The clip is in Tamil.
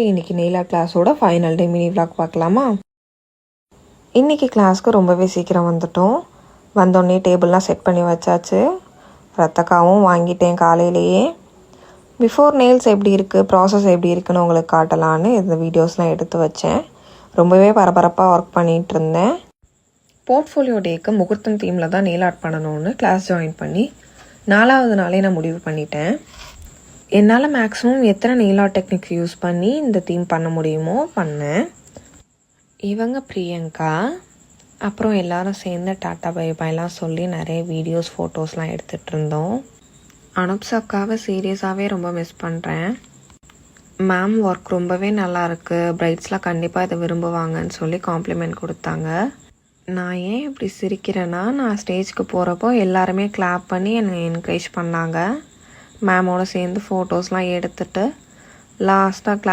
இன்றைக்கி நெயில் ஆர்ட் கிளாஸோட ஃபைனல் டே மினி விளாக் பார்க்கலாமா? இன்றைக்கி கிளாஸ்க்கு ரொம்பவே சீக்கிரம் வந்துட்டோம். வந்தோடனே டேபிள்லாம் செட் பண்ணி வச்சாச்சு. ரத்தக்காவும் வாங்கிட்டேன் காலையிலேயே. பிஃபோர் நெயில்ஸ் எப்படி இருக்குது, ப்ராசஸ் எப்படி இருக்குன்னு உங்களுக்கு காட்டலான்னு இந்த வீடியோஸ்லாம் எடுத்து வச்சேன். ரொம்பவே பரபரப்பாக ஒர்க் பண்ணிகிட்டு இருந்தேன். போர்ட்ஃபோலியோ டேக்கு முகூர்த்தம் தீமில் தான் நெயில் ஆர்ட் பண்ணணும்னு கிளாஸ் ஜாயின் பண்ணி 4வது நாளே நான் முடிவு பண்ணிட்டேன். என்னால் மேக்ஸிமம் எத்தனை நெயில் ஆர்ட் டெக்னிக்ஸ் யூஸ் பண்ணி இந்த தீம் பண்ண முடியுமோ பண்ணேன். இவங்க பிரியங்கா. அப்புறம் எல்லாரும் சேர்ந்து டாட்டா பை பாய்லாம் சொல்லி நிறைய வீடியோஸ் ஃபோட்டோஸ்லாம் எடுத்துகிட்டு இருந்தோம். அனுப்ஸ் அக்காவை சீரியஸாகவே ரொம்ப மிஸ் பண்ணுறேன். மேம் ஒர்க் ரொம்பவே நல்லாயிருக்கு, பிரைட்ஸ்லாம் கண்டிப்பாக இதை விரும்புவாங்கன்னு சொல்லி காம்ப்ளிமெண்ட் கொடுத்தாங்க. நான் ஏன் இப்படி சிரிக்கிறேன்னா, நான் ஸ்டேஜ்க்கு போகிறப்போ எல்லாருமே கிளாப் பண்ணி என்னை என்கரேஜ் பண்ணாங்க. மேமோடு சேர்ந்து ஃபோட்டோஸ்லாம் எடுத்துகிட்டு லாஸ்ட்டாக கிளாஸ்